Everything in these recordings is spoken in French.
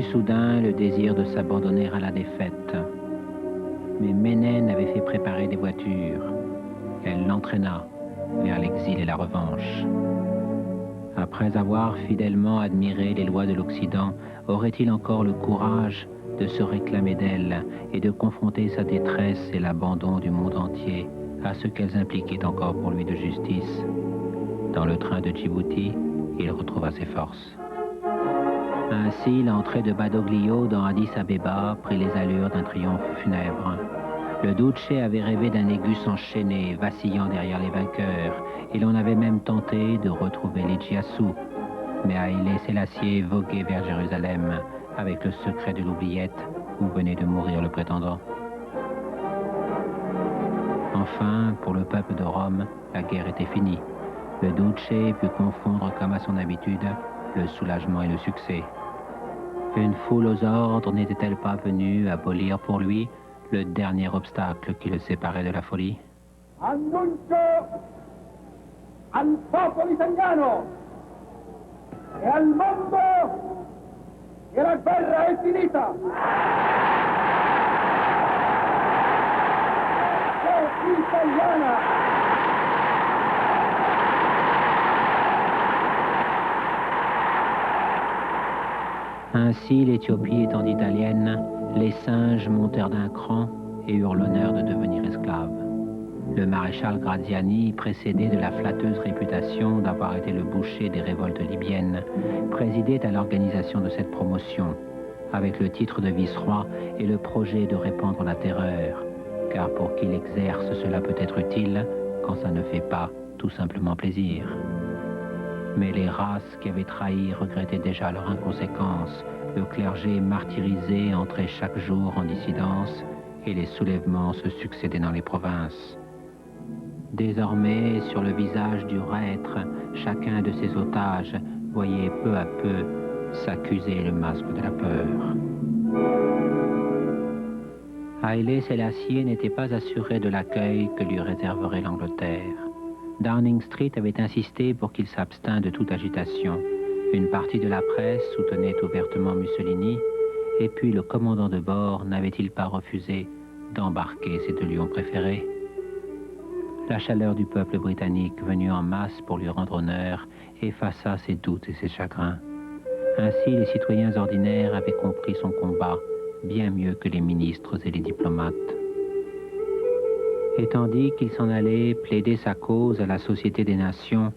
soudain le désir de s'abandonner à la défaite. Mais Ménène avait fait préparer des voitures. Elle l'entraîna vers l'exil et la revanche. Après avoir fidèlement admiré les lois de l'Occident, aurait-il encore le courage de se réclamer d'elles et de confronter sa détresse et l'abandon du monde entier à ce qu'elles impliquaient encore pour lui de justice? Dans le train de Djibouti, il retrouva ses forces. Ainsi, l'entrée de Badoglio dans Addis Abeba prit les allures d'un triomphe funèbre. Le Duce avait rêvé d'un Négus enchaîné, vacillant derrière les vainqueurs, et l'on avait même tenté de retrouver les Djiassou. Mais Haïlé Sélassié voguait vers Jérusalem avec le secret de l'oubliette où venait de mourir le prétendant. Enfin, pour le peuple de Rome, la guerre était finie. Le Duce put confondre comme à son habitude le soulagement et le succès. Une foule aux ordres n'était-elle pas venue abolir pour lui le dernier obstacle qui le séparait de la folie? Annuncio al popolo italiano e al mondo che la guerra è finita. È italiana. Ainsi, l'Éthiopie étant italienne, les singes montèrent d'un cran et eurent l'honneur de devenir esclaves. Le maréchal Graziani, précédé de la flatteuse réputation d'avoir été le boucher des révoltes libyennes, présidait à l'organisation de cette promotion, avec le titre de vice-roi et le projet de répandre la terreur, car pour qui l'exerce, cela peut être utile quand ça ne fait pas tout simplement plaisir. Mais les races qui avaient trahi regrettaient déjà leur inconséquence. Le clergé martyrisé entrait chaque jour en dissidence et les soulèvements se succédaient dans les provinces. Désormais, sur le visage du reître, chacun de ses otages voyait peu à peu s'accuser le masque de la peur. Haïlé Sélassié n'était pas assuré de l'accueil que lui réserverait l'Angleterre. Downing Street avait insisté pour qu'il s'abstînt de toute agitation. Une partie de la presse soutenait ouvertement Mussolini, et puis le commandant de bord n'avait-il pas refusé d'embarquer ses deux lions préférés? La chaleur du peuple britannique, venu en masse pour lui rendre honneur, effaça ses doutes et ses chagrins. Ainsi, les citoyens ordinaires avaient compris son combat, bien mieux que les ministres et les diplomates. Et tandis qu'il s'en allait plaider sa cause à la Société des Nations,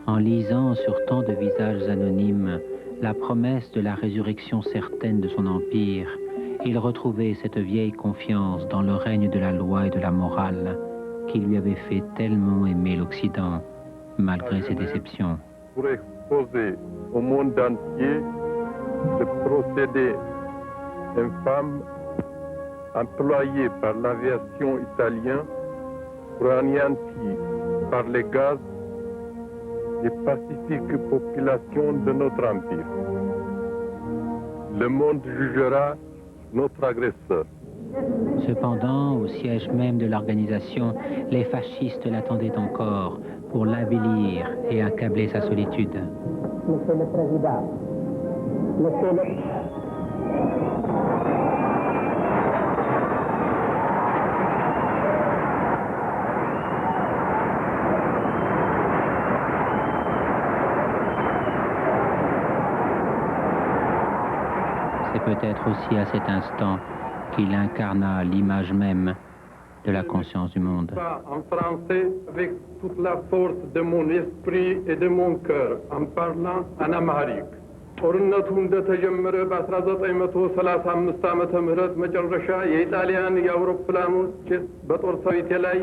en lisant sur tant de visages anonymes la promesse de la résurrection certaine de son empire, il retrouvait cette vieille confiance dans le règne de la loi et de la morale qui lui avait fait tellement aimer l'Occident, malgré ses déceptions. Pour exposer au monde entier le procédé infâme employé par l'aviation italienne pour anéantir par les gaz les pacifiques populations de notre empire. Le monde jugera notre agresseur. Cependant, au siège même de l'organisation, les fascistes l'attendaient encore pour l'avilir et accabler sa solitude. Monsieur le Président, Monsieur le... C'est peut-être aussi à cet instant qu'il incarna l'image même de la conscience du monde. En français, avec toute la force de mon esprit et de mon cœur, en parlant en amharique. ጦርነቱ እንደተጀመረ በ1935 ዓመተ ምህረት መጨረሻ የኢጣሊያን የአውሮፕላኖች በጦር ሰራዊት ላይ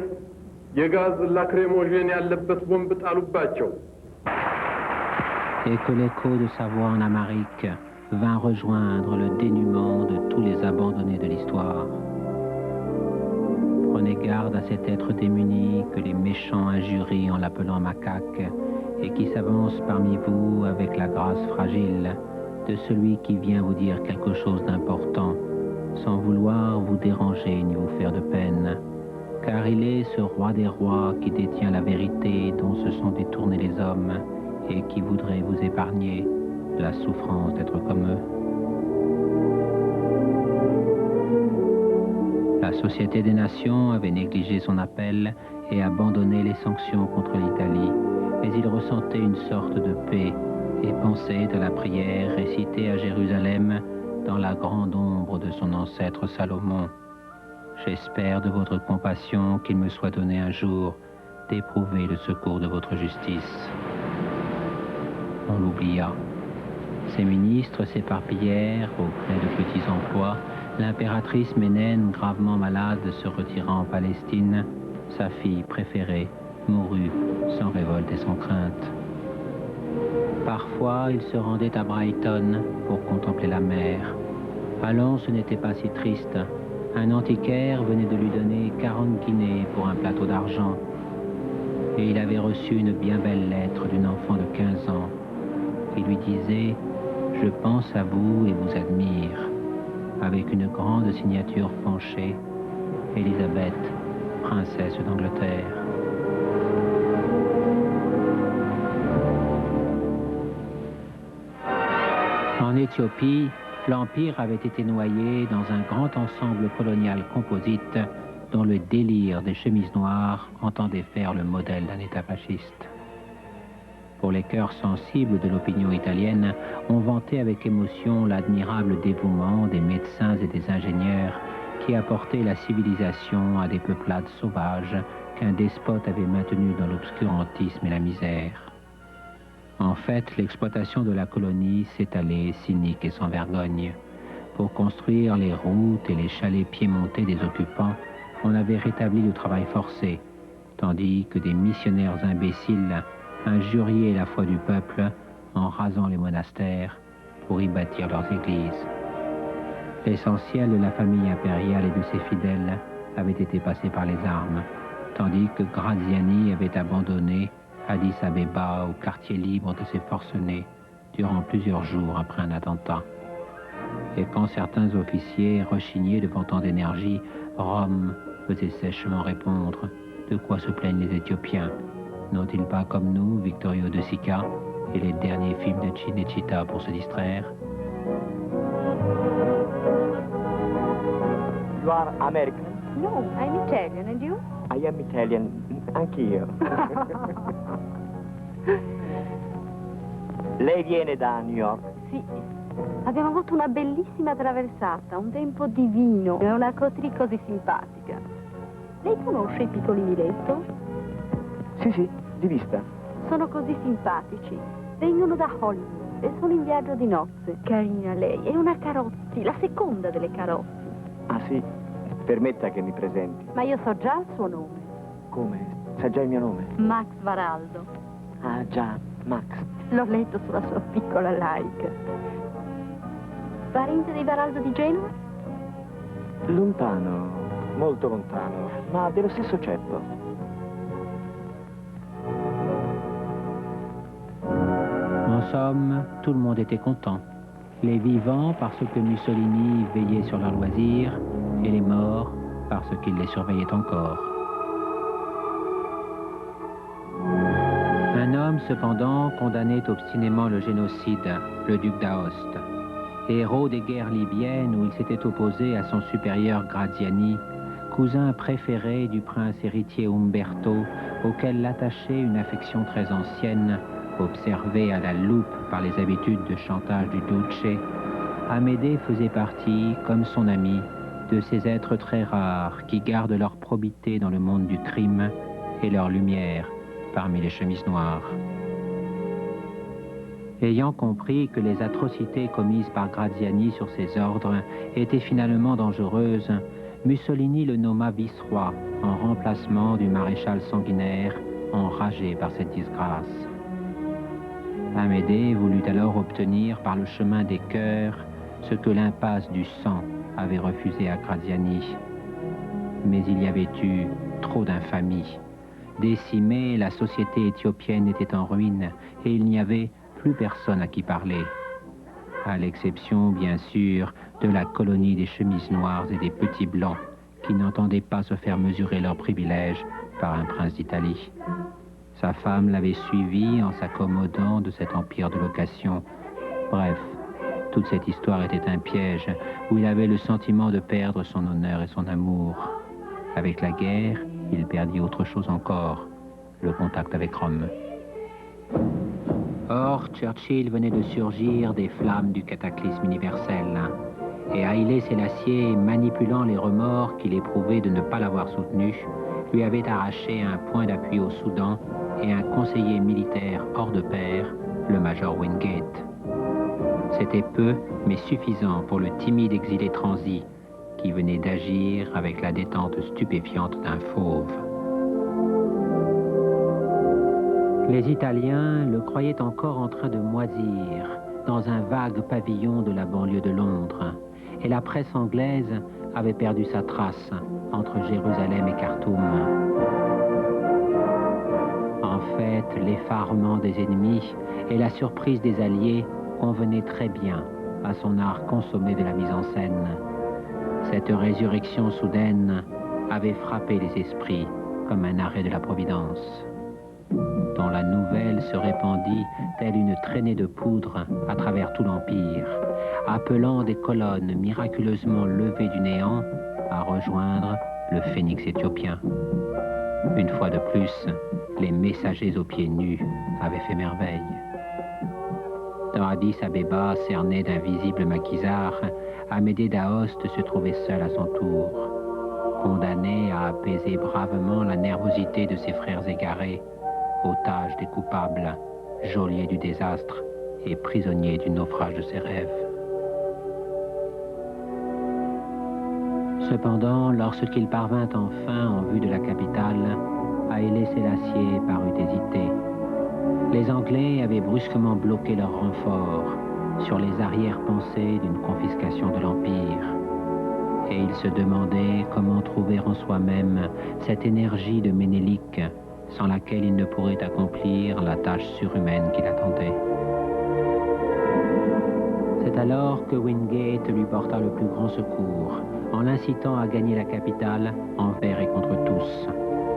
የጋዝ ላክሬሞጂን ያለበት ቦምብ ጣሉባቸው። Et que l'écho de sa voix en amharique vint rejoindre le dénuement de tous les abandonnés de l'histoire. Prenez garde à cet être démuni que les méchants injurient en l'appelant macaque et qui s'avance parmi vous avec la grâce fragile de celui qui vient vous dire quelque chose d'important sans vouloir vous déranger ni vous faire de peine, car il est ce roi des rois qui détient la vérité dont se sont détournés les hommes et qui voudrait vous épargner la souffrance d'être comme eux. La Société des Nations avait négligé son appel et abandonné les sanctions contre l'Italie, mais il ressentait une sorte de paix et pensait à la prière récitée à Jérusalem dans la grande ombre de son ancêtre Salomon. J'espère de votre compassion qu'il me soit donné un jour d'éprouver le secours de votre justice. On l'oublia. Ses ministres s'éparpillèrent au gré de petits emplois. L'impératrice Ménène, gravement malade, se retira en Palestine. Sa fille préférée mourut sans révolte et sans crainte. Parfois, il se rendait à Brighton pour contempler la mer. Allons, ce n'était pas si triste. Un antiquaire venait de lui donner 40 guinées pour un plateau d'argent. Et il avait reçu une bien belle lettre d'une enfant de 15 ans qui lui disait « Je pense à vous et vous admire », avec une grande signature penchée, Élisabeth, princesse d'Angleterre. En Éthiopie, l'Empire avait été noyé dans un grand ensemble colonial composite dont le délire des chemises noires entendait faire le modèle d'un État fasciste. Pour les cœurs sensibles de l'opinion italienne, on vantait avec émotion l'admirable dévouement des médecins et des ingénieurs qui apportaient la civilisation à des peuplades sauvages qu'un despote avait maintenues dans l'obscurantisme et la misère. En fait, l'exploitation de la colonie s'étalait, cynique et sans vergogne. Pour construire les routes et les chalets piémontés des occupants, on avait rétabli le travail forcé, tandis que des missionnaires imbéciles injuriaient la foi du peuple en rasant les monastères pour y bâtir leurs églises. L'essentiel de la famille impériale et de ses fidèles avait été passé par les armes, tandis que Graziani avait abandonné Addis Abeba au quartier libre de ses forcenés durant plusieurs jours après un attentat. Et quand certains officiers rechignaient devant tant d'énergie, Rome faisait sèchement répondre « De quoi se plaignent les Éthiopiens? N'ont-ils pas comme nous Vittorio De Sica et les derniers films de Cinecittà pour se distraire ?» You are American? No, I'm Italian, and you? I am Italian, anch'io. Lei viene da New York? Sì. Abbiamo avuto una bellissima traversata, un tempo divino e una cotrì così simpatica. Lei conosce i piccoli Miletto? Sì, di vista. Sono così simpatici. Vengono da Hollywood e sono in viaggio di nozze. Carina lei, è una Carozzi, la seconda delle Carozzi. Ah sì? Permetta che mi presenti. Ma io so già il suo nome. Come? Sa già il mio nome? Max Varaldo. Ah già, Max. L'ho letto sulla sua piccola laica. Parente dei Varaldo di Genova? Lontano, molto lontano, ma dello stesso ceppo. En somme, tout le monde était content. Les vivants parce que Mussolini veillait sur leurs loisirs et les morts parce qu'il les surveillait encore. Un homme, cependant, condamnait obstinément le génocide, le duc d'Aoste. Héros des guerres libyennes où il s'était opposé à son supérieur Graziani, cousin préféré du prince héritier Umberto, auquel l'attachait une affection très ancienne, observée à la loupe par les habitudes de chantage du Duce, Amédée faisait partie, comme son ami, de ces êtres très rares qui gardent leur probité dans le monde du crime et leur lumière parmi les chemises noires. Ayant compris que les atrocités commises par Graziani sur ses ordres étaient finalement dangereuses, Mussolini le nomma vice-roi en remplacement du maréchal sanguinaire enragé par cette disgrâce. Amédée voulut alors obtenir par le chemin des cœurs ce que l'impasse du sang avait refusé à Graziani. Mais il y avait eu trop d'infamie. Décimée, la société éthiopienne était en ruine et il n'y avait plus personne à qui parler. À l'exception, bien sûr, de la colonie des chemises noires et des petits blancs qui n'entendaient pas se faire mesurer leurs privilèges par un prince d'Italie. Sa femme l'avait suivi en s'accommodant de cet empire de location. Bref, Toute cette histoire était un piège où il avait le sentiment de perdre son honneur et son amour. Avec la guerre, il perdit autre chose encore, le contact avec Rome. Or, Churchill venait de surgir des flammes du cataclysme universel. Et Haïlé Sélassié, manipulant les remords qu'il éprouvait de ne pas l'avoir soutenu, lui avait arraché un point d'appui au Soudan et un conseiller militaire hors de pair, le major Wingate. C'était peu, mais suffisant pour le timide exilé transi qui venait d'agir avec la détente stupéfiante d'un fauve. Les Italiens le croyaient encore en train de moisir dans un vague pavillon de la banlieue de Londres, et la presse anglaise avait perdu sa trace entre Jérusalem et Khartoum. En fait, l'effarement des ennemis et la surprise des Alliés convenaient très bien à son art consommé de la mise en scène. Cette résurrection soudaine avait frappé les esprits comme un arrêt de la Providence, dont la nouvelle se répandit telle une traînée de poudre à travers tout l'Empire, appelant des colonnes miraculeusement levées du néant à rejoindre le phénix éthiopien. Une fois de plus, les messagers aux pieds nus avaient fait merveille. Dans Addis Abeba, cerné d'invisibles maquisards, Amédée d'Aoste se trouvait seul à son tour, condamné à apaiser bravement la nervosité de ses frères égarés, otage des coupables, geôlier du désastre et prisonnier du naufrage de ses rêves. Cependant, lorsqu'il parvint enfin en vue de la capitale, Haïlé Sélassié parut hésiter. Les Anglais avaient brusquement bloqué leur renfort sur les arrière-pensées d'une confiscation de l'Empire. Et il se demandait comment trouver en soi-même cette énergie de Ménélique sans laquelle il ne pourrait accomplir la tâche surhumaine qui l'attendait. C'est alors que Wingate lui porta le plus grand secours, en l'incitant à gagner la capitale envers et contre tous.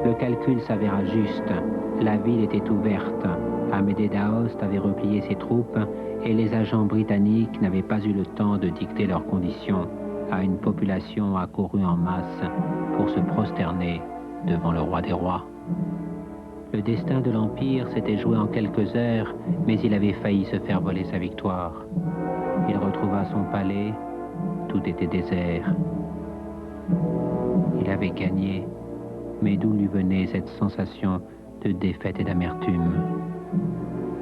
Le calcul s'avéra juste, la ville était ouverte, Amédée d'Aoste avait replié ses troupes et les agents britanniques n'avaient pas eu le temps de dicter leurs conditions à une population accourue en masse pour se prosterner devant le roi des rois. Le destin de l'Empire s'était joué en quelques heures, mais il avait failli se faire voler sa victoire. Il retrouva son palais, tout était désert. Il avait gagné, mais d'où lui venait cette sensation de défaite et d'amertume?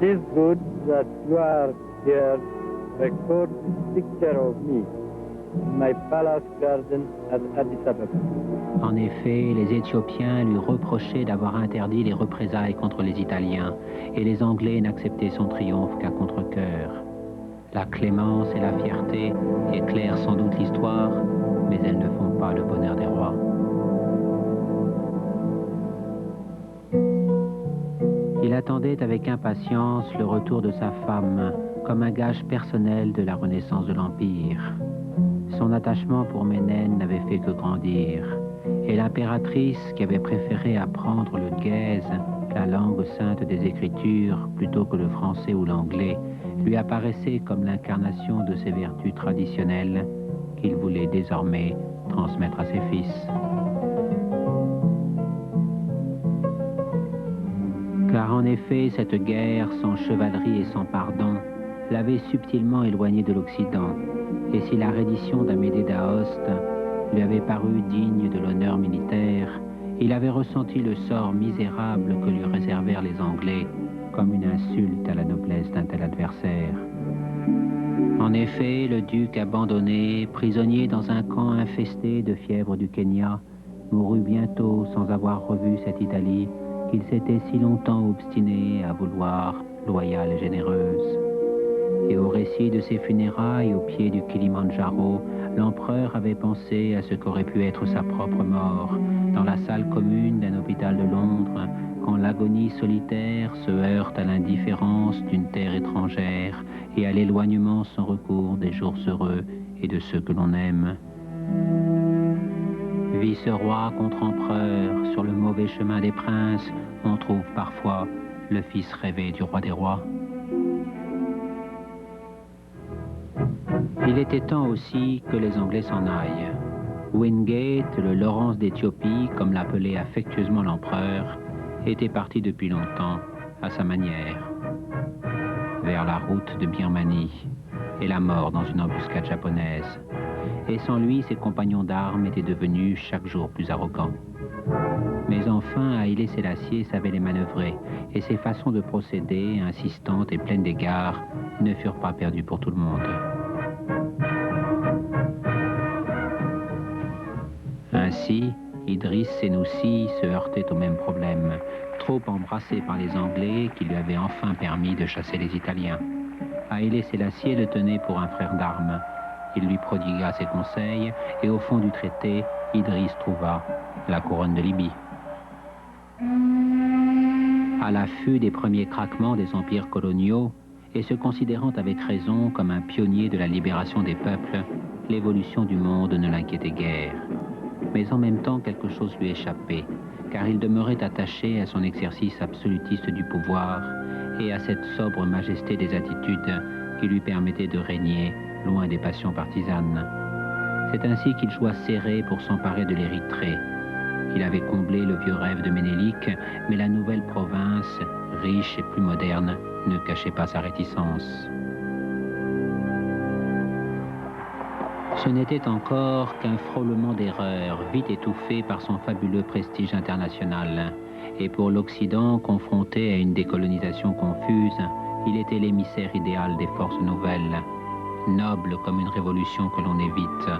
It is good that you are here to record this picture of me in my palace garden at Addis Ababa. En effet, les Éthiopiens lui reprochaient d'avoir interdit les représailles contre les Italiens, et les Anglais n'acceptaient son triomphe qu'à contre-cœur. La clémence et la fierté éclairent sans doute l'histoire, mais elles ne font pas le bonheur des rois. Il attendait avec impatience le retour de sa femme, comme un gage personnel de la renaissance de l'Empire. Son attachement pour Ménène n'avait fait que grandir, et l'impératrice, qui avait préféré apprendre le guèze, la langue sainte des Écritures, plutôt que le français ou l'anglais, lui apparaissait comme l'incarnation de ses vertus traditionnelles qu'il voulait désormais transmettre à ses fils. Car en effet, cette guerre sans chevalerie et sans pardon l'avait subtilement éloigné de l'Occident, et si la reddition d'Amédée d'Aoste lui avait paru digne de l'honneur militaire, il avait ressenti le sort misérable que lui réservèrent les Anglais comme une insulte à la noblesse d'un tel adversaire. En effet, le duc abandonné, prisonnier dans un camp infesté de fièvre du Kenya, mourut bientôt sans avoir revu cette Italie qu'il s'était si longtemps obstiné à vouloir loyale et généreuse. Et au récit de ses funérailles au pied du Kilimandjaro, l'empereur avait pensé à ce qu'aurait pu être sa propre mort, dans la salle commune d'un hôpital de Londres, quand l'agonie solitaire se heurte à l'indifférence d'une terre étrangère et à l'éloignement sans recours des jours heureux et de ceux que l'on aime. Vice-roi contre empereur, sur le mauvais chemin des princes, on trouve parfois le fils rêvé du roi des rois. Il était temps aussi que les Anglais s'en aillent. Wingate, le Lawrence d'Éthiopie, comme l'appelait affectueusement l'empereur, était parti depuis longtemps, à sa manière, vers la route de Birmanie et la mort dans une embuscade japonaise. Et sans lui, ses compagnons d'armes étaient devenus chaque jour plus arrogants. Mais enfin, Haïlé Sélassié savait les manœuvrer, et ses façons de procéder, insistantes et pleines d'égards, ne furent pas perdues pour tout le monde. Ainsi, Idriss Sénoussi se heurtait au même problème, trop embrassé par les Anglais qui lui avaient enfin permis de chasser les Italiens. Haïlé Sélassié le tenait pour un frère d'armes. Il lui prodigua ses conseils, et au fond du traité, Idriss trouva la couronne de Libye. À l'affût des premiers craquements des empires coloniaux, et se considérant avec raison comme un pionnier de la libération des peuples, l'évolution du monde ne l'inquiétait guère. Mais en même temps, quelque chose lui échappait, car il demeurait attaché à son exercice absolutiste du pouvoir et à cette sobre majesté des attitudes qui lui permettait de régner loin des passions partisanes. C'est ainsi qu'il joua serré pour s'emparer de l'Érythrée. Il avait comblé le vieux rêve de Ménélique, mais la nouvelle province, riche et plus moderne, ne cachait pas sa réticence. Ce n'était encore qu'un frôlement d'erreurs, vite étouffé par son fabuleux prestige international. Et pour l'Occident, confronté à une décolonisation confuse, il était l'émissaire idéal des forces nouvelles, noble comme une révolution que l'on évite,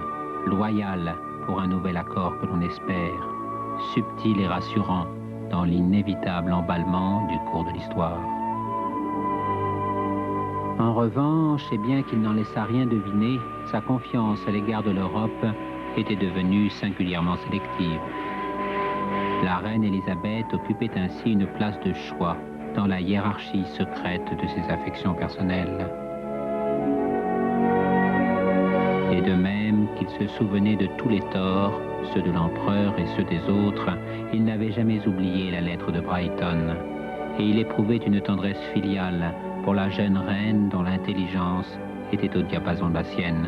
loyal pour un nouvel accord que l'on espère, subtil et rassurant dans l'inévitable emballement du cours de l'histoire. En revanche, et bien qu'il n'en laissât rien deviner, sa confiance à l'égard de l'Europe était devenue singulièrement sélective. La reine Élisabeth occupait ainsi une place de choix dans la hiérarchie secrète de ses affections personnelles. Et de même qu'il se souvenait de tous les torts, ceux de l'empereur et ceux des autres, il n'avait jamais oublié la lettre de Brighton. Et il éprouvait une tendresse filiale pour la jeune reine dont l'intelligence était au diapason de la sienne.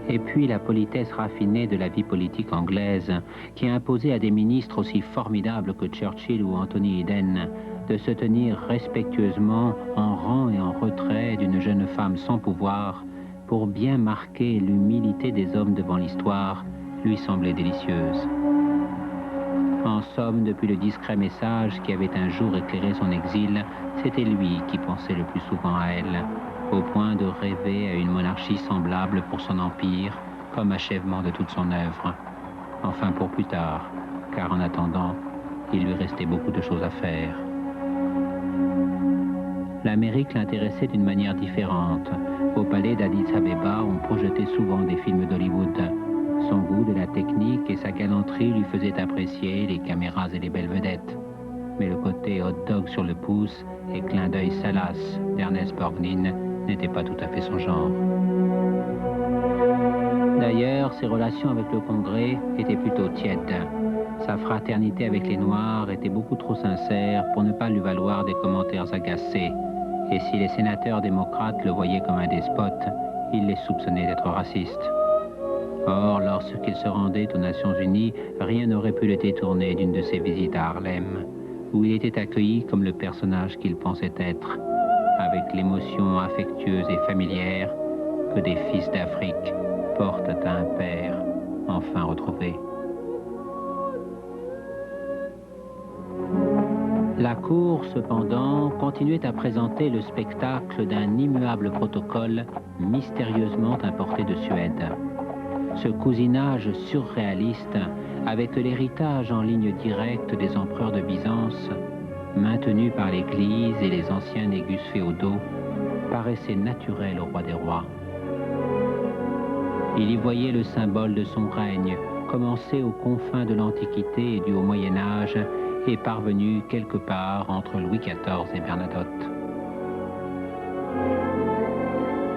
Et puis la politesse raffinée de la vie politique anglaise, qui imposait à des ministres aussi formidables que Churchill ou Anthony Eden de se tenir respectueusement en rang et en retrait d'une jeune femme sans pouvoir, pour bien marquer l'humilité des hommes devant l'histoire, lui semblait délicieuse. En somme, depuis le discret message qui avait un jour éclairé son exil, c'était lui qui pensait le plus souvent à elle, au point de rêver à une monarchie semblable pour son empire, comme achèvement de toute son œuvre. Enfin pour plus tard, car en attendant, il lui restait beaucoup de choses à faire. L'Amérique l'intéressait d'une manière différente. Au palais d'Addis Abeba, on projetait souvent des films d'Hollywood. Son goût de la technique et sa galanterie lui faisaient apprécier les caméras et les belles vedettes. Mais le côté hot dog sur le pouce et clin d'œil salace d'Ernest Borgnine n'était pas tout à fait son genre. D'ailleurs, ses relations avec le Congrès étaient plutôt tièdes. Sa fraternité avec les Noirs était beaucoup trop sincère pour ne pas lui valoir des commentaires agacés. Et si les sénateurs démocrates le voyaient comme un despote, ils les soupçonnaient d'être racistes. Or, lorsqu'il se rendait aux Nations Unies, rien n'aurait pu le détourner d'une de ses visites à Harlem, où il était accueilli comme le personnage qu'il pensait être, avec l'émotion affectueuse et familière que des fils d'Afrique portent à un père enfin retrouvé. La cour, cependant, continuait à présenter le spectacle d'un immuable protocole mystérieusement importé de Suède. Ce cousinage surréaliste, avec l'héritage en ligne directe des empereurs de Byzance, maintenu par l'Église et les anciens négus féodaux, paraissait naturel au roi des rois. Il y voyait le symbole de son règne, commencé aux confins de l'Antiquité et du Haut Moyen-Âge, et parvenu quelque part entre Louis XIV et Bernadotte.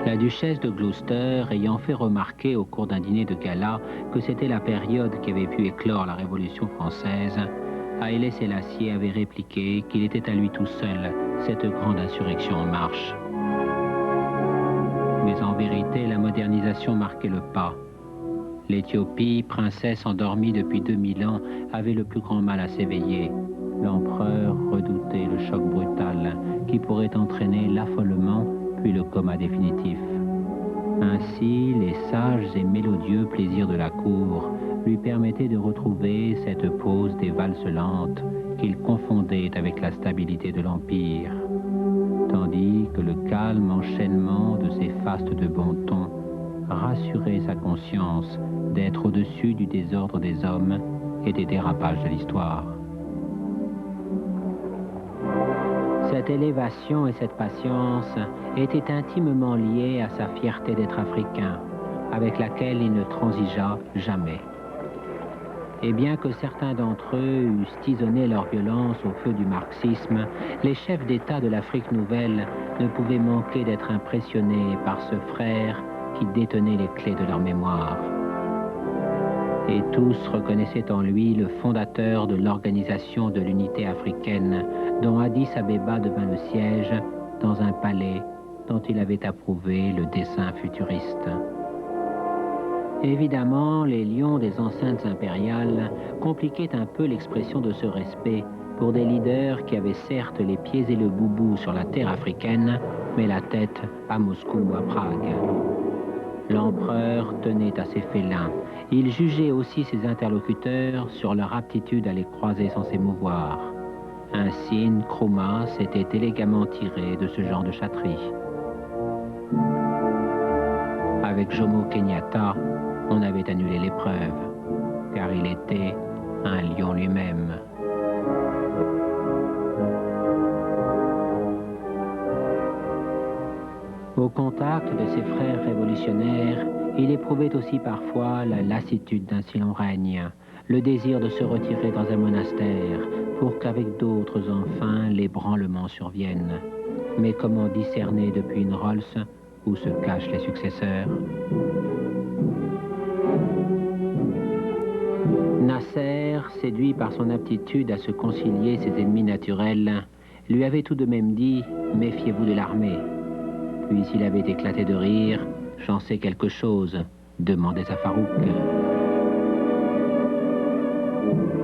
La duchesse de Gloucester, ayant fait remarquer au cours d'un dîner de gala que c'était la période qui avait pu éclore la Révolution française, Haïlé Sélassié avait répliqué qu'il était à lui tout seul cette grande insurrection en marche. Mais en vérité, la modernisation marquait le pas. L'Éthiopie, princesse endormie depuis 2000 ans, avait le plus grand mal à s'éveiller. L'empereur redoutait le choc brutal qui pourrait entraîner l'affolement puis le coma définitif. Ainsi, les sages et mélodieux plaisirs de la cour lui permettaient de retrouver cette pose des valses lentes qu'il confondait avec la stabilité de l'Empire, tandis que le calme enchaînement de ses fastes de bon ton rassurait sa conscience d'être au-dessus du désordre des hommes et des dérapages de l'histoire. Cette élévation et cette patience étaient intimement liées à sa fierté d'être africain, avec laquelle il ne transigea jamais. Et bien que certains d'entre eux eussent tisonné leur violence au feu du marxisme, les chefs d'État de l'Afrique nouvelle ne pouvaient manquer d'être impressionnés par ce frère qui détenait les clés de leur mémoire. Et tous reconnaissaient en lui le fondateur de l'Organisation de l'Unité africaine, dont Addis Abeba devint le siège dans un palais dont il avait approuvé le dessin futuriste. Évidemment, les lions des enceintes impériales compliquaient un peu l'expression de ce respect pour des leaders qui avaient certes les pieds et le boubou sur la terre africaine, mais la tête à Moscou ou à Prague. L'empereur tenait à ses félins. Il jugeait aussi ses interlocuteurs sur leur aptitude à les croiser sans s'émouvoir. Ainsi, Nkrumah s'était élégamment tiré de ce genre de chatterie. Avec Jomo Kenyatta, on avait annulé l'épreuve, car il était un lion lui-même. Au contact de ses frères révolutionnaires, il éprouvait aussi parfois la lassitude d'un si long règne, le désir de se retirer dans un monastère pour qu'avec d'autres enfin l'ébranlement survienne. Mais comment discerner depuis une Rolls où se cachent les successeurs? Nasser, séduit par son aptitude à se concilier ses ennemis naturels, lui avait tout de même dit « Méfiez-vous de l'armée ». Puis s'il avait éclaté de rire, « J'en sais quelque chose, demandez à Farouk ».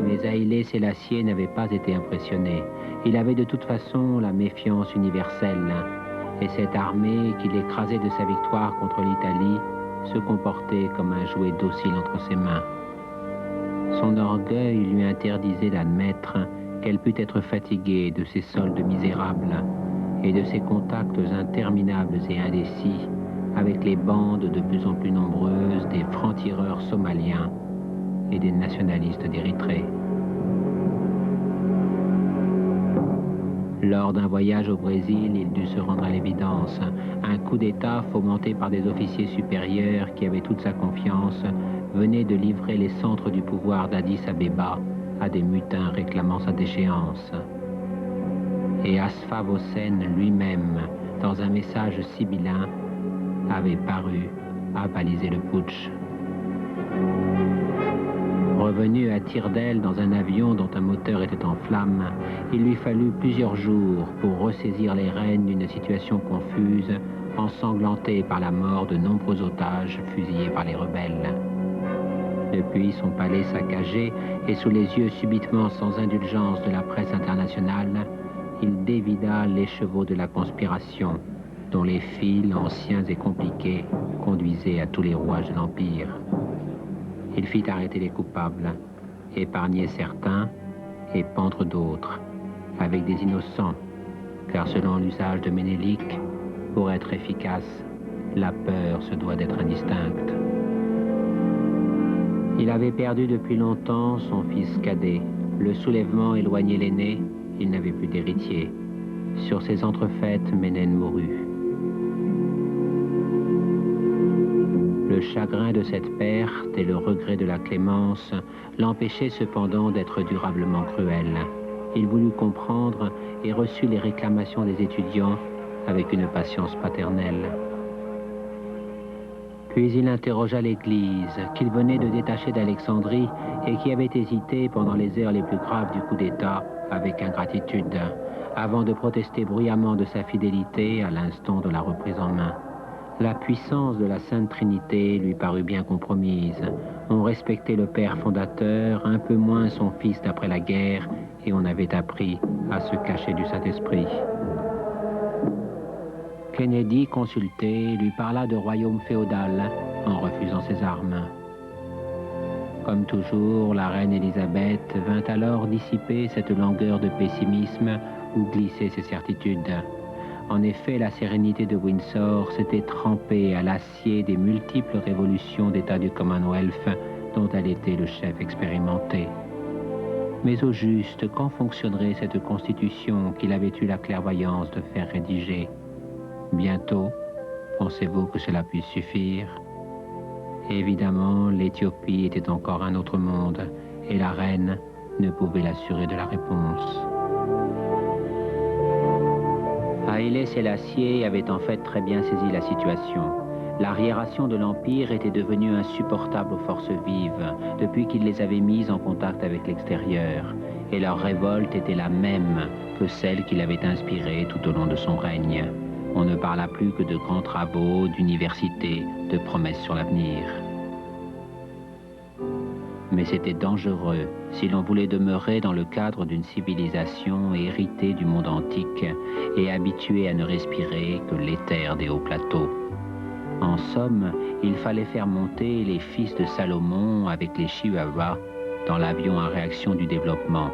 Mais Haïlé Sélassié n'avait pas été impressionné. Il avait de toute façon la méfiance universelle, et cette armée qu'il écrasait de sa victoire contre l'Italie se comportait comme un jouet docile entre ses mains. Son orgueil lui interdisait d'admettre qu'elle pût être fatiguée de ses soldes misérables et de ses contacts interminables et indécis avec les bandes de plus en plus nombreuses des francs-tireurs somaliens et des nationalistes d'Érythrée. Lors d'un voyage au Brésil, il dut se rendre à l'évidence. Un coup d'État fomenté par des officiers supérieurs qui avaient toute sa confiance venait de livrer les centres du pouvoir d'Addis Abeba à des mutins réclamant sa déchéance. Et Asfaw Hossein lui-même, dans un message sibyllin, avait paru avaliser le putsch. Revenu à tire d'aile dans un avion dont un moteur était en flammes, il lui fallut plusieurs jours pour ressaisir les rênes d'une situation confuse, ensanglantée par la mort de nombreux otages fusillés par les rebelles. Depuis son palais saccagé et sous les yeux subitement sans indulgence de la presse internationale, il dévida l'écheveau de la conspiration, dont les fils anciens et compliqués conduisaient à tous les rouages de l'Empire. Il fit arrêter les coupables, épargner certains et pendre d'autres, avec des innocents, car selon l'usage de Ménélique, pour être efficace, la peur se doit d'être indistincte. Il avait perdu depuis longtemps son fils cadet. Le soulèvement éloignait l'aîné, il n'avait plus d'héritier. Sur ces entrefaites, Ménène mourut. Le chagrin de cette perte et le regret de la clémence l'empêchaient cependant d'être durablement cruel. Il voulut comprendre et reçut les réclamations des étudiants avec une patience paternelle. Puis il interrogea l'Église, qu'il venait de détacher d'Alexandrie et qui avait hésité pendant les heures les plus graves du coup d'État avec ingratitude, avant de protester bruyamment de sa fidélité à l'instant de la reprise en main. La puissance de la Sainte Trinité lui parut bien compromise. On respectait le Père fondateur, un peu moins son Fils d'après la guerre, et on avait appris à se cacher du Saint-Esprit. Kennedy, consulté, lui parla de royaume féodal en refusant ses armes. Comme toujours, la reine Élisabeth vint alors dissiper cette langueur de pessimisme où glissaient ses certitudes. En effet, la sérénité de Windsor s'était trempée à l'acier des multiples révolutions d'État du Commonwealth dont elle était le chef expérimenté. Mais au juste, quand fonctionnerait cette constitution qu'il avait eu la clairvoyance de faire rédiger? Bientôt, pensez-vous que cela puisse suffire? Évidemment, l'Éthiopie était encore un autre monde, et la reine ne pouvait l'assurer de la réponse. Haïlé Sélassié avait en fait très bien saisi la situation. L'arriération de l'Empire était devenue insupportable aux forces vives depuis qu'il les avait mises en contact avec l'extérieur, et leur révolte était la même que celle qu'il avait inspirée tout au long de son règne. On ne parla plus que de grands travaux, d'universités, de promesses sur l'avenir. Mais c'était dangereux si l'on voulait demeurer dans le cadre d'une civilisation héritée du monde antique et habituée à ne respirer que l'éther des hauts plateaux. En somme, il fallait faire monter les fils de Salomon avec les Chihuahuas dans l'avion à réaction du développement,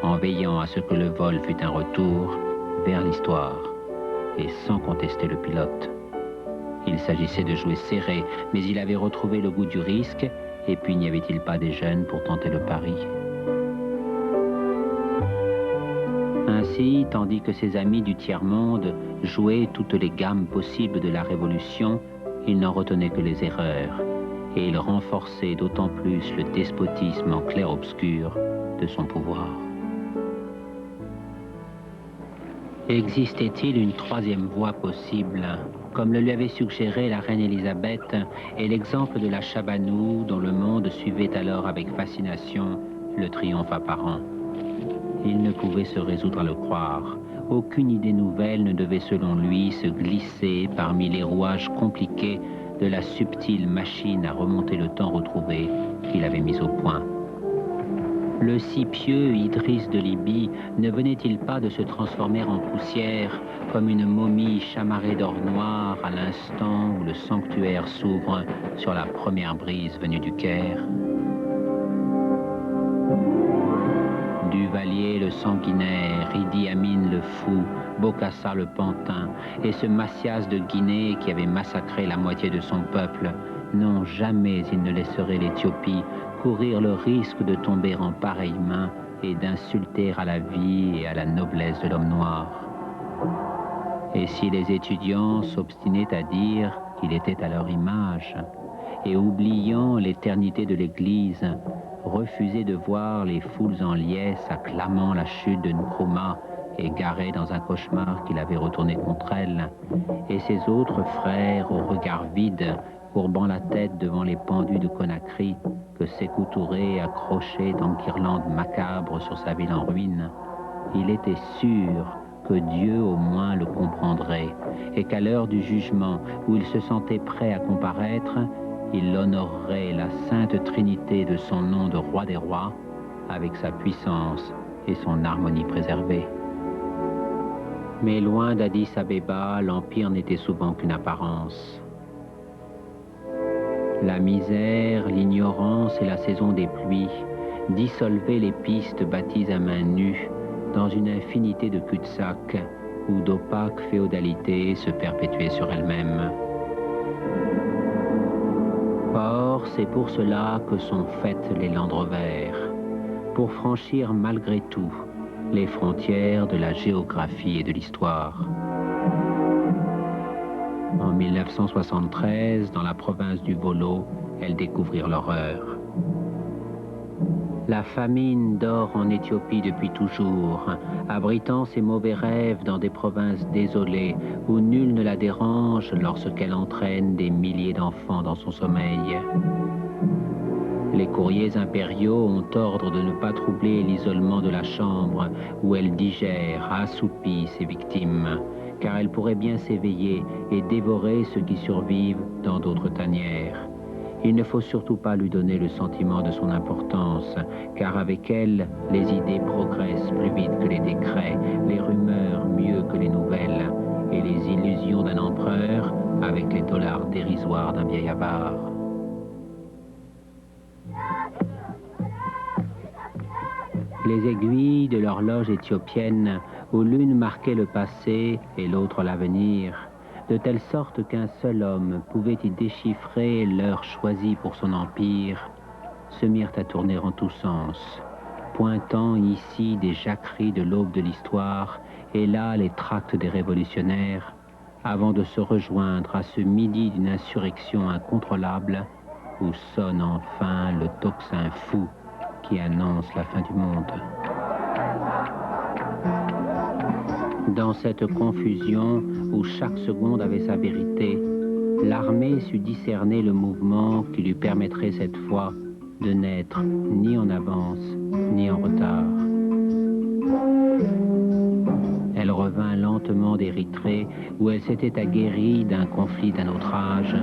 en veillant à ce que le vol fût un retour vers l'histoire, et sans contester le pilote. Il s'agissait de jouer serré, mais il avait retrouvé le goût du risque, et puis n'y avait-il pas des jeunes pour tenter le pari? Ainsi, tandis que ses amis du tiers-monde jouaient toutes les gammes possibles de la Révolution, il n'en retenait que les erreurs, et il renforçait d'autant plus le despotisme en clair-obscur de son pouvoir. Existait-il une troisième voie possible, comme le lui avait suggéré la reine Élisabeth et l'exemple de la Chabanou dont le monde suivait alors avec fascination le triomphe apparent? Il ne pouvait se résoudre à le croire. Aucune idée nouvelle ne devait selon lui se glisser parmi les rouages compliqués de la subtile machine à remonter le temps retrouvé qu'il avait mis au point. Le si pieux Idriss de Libye ne venait-il pas de se transformer en poussière comme une momie chamarrée d'or noir à l'instant où le sanctuaire s'ouvre sur la première brise venue du Caire? Duvalier le sanguinaire, Idi Amin le fou, Bokassa le pantin et ce Massias de Guinée qui avait massacré la moitié de son peuple, non, jamais il ne laisserait l'Éthiopie courir le risque de tomber en pareille main et d'insulter à la vie et à la noblesse de l'homme noir. Et si les étudiants s'obstinaient à dire qu'il était à leur image, et oubliant l'éternité de l'Église, refusaient de voir les foules en liesse acclamant la chute de Nkrumah, égaré dans un cauchemar qu'il avait retourné contre elle, et ses autres frères au regard vide, courbant la tête devant les pendus de Conakry que Sékou Touré accrochait en guirlandes macabres sur sa ville en ruine, il était sûr que Dieu au moins le comprendrait et qu'à l'heure du jugement où il se sentait prêt à comparaître, il honorerait la sainte trinité de son nom de roi des rois avec sa puissance et son harmonie préservée. Mais loin d'Addis Abeba, l'empire n'était souvent qu'une apparence. La misère, l'ignorance et la saison des pluies dissolvaient les pistes bâties à main nue dans une infinité de cul-de-sac où d'opaques féodalités se perpétuaient sur elles-mêmes. Or, c'est pour cela que sont faites les Landrovers, pour franchir malgré tout les frontières de la géographie et de l'histoire. En 1973, dans la province du Volo, elles découvrirent l'horreur. La famine dort en Éthiopie depuis toujours, abritant ses mauvais rêves dans des provinces désolées où nul ne la dérange lorsqu'elle entraîne des milliers d'enfants dans son sommeil. Les courriers impériaux ont ordre de ne pas troubler l'isolement de la chambre où elle digère, assoupit ses victimes, car elle pourrait bien s'éveiller et dévorer ceux qui survivent dans d'autres tanières. Il ne faut surtout pas lui donner le sentiment de son importance, car avec elle, les idées progressent plus vite que les décrets, les rumeurs mieux que les nouvelles, et les illusions d'un empereur avec les dollars dérisoires d'un vieil avare. Les aiguilles de l'horloge éthiopienne, où l'une marquait le passé et l'autre l'avenir, de telle sorte qu'un seul homme pouvait y déchiffrer l'heure choisie pour son empire, se mirent à tourner en tous sens, pointant ici des jacqueries de l'aube de l'histoire et là les tracts des révolutionnaires, avant de se rejoindre à ce midi d'une insurrection incontrôlable où sonne enfin le tocsin fou qui annonce la fin du monde. Dans cette confusion où chaque seconde avait sa vérité, l'armée sut discerner le mouvement qui lui permettrait cette fois de n'être ni en avance ni en retard. Elle revint lentement d'Érythrée où elle s'était aguerrie d'un conflit d'un autre âge,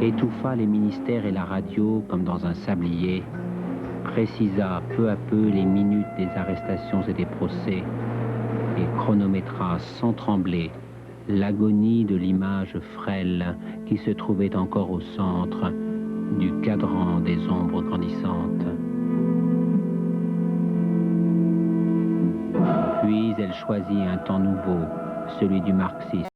étouffa les ministères et la radio comme dans un sablier, précisa peu à peu les minutes des arrestations et des procès, et chronométra sans trembler l'agonie de l'image frêle qui se trouvait encore au centre du cadran des ombres grandissantes. Puis elle choisit un temps nouveau, celui du marxisme.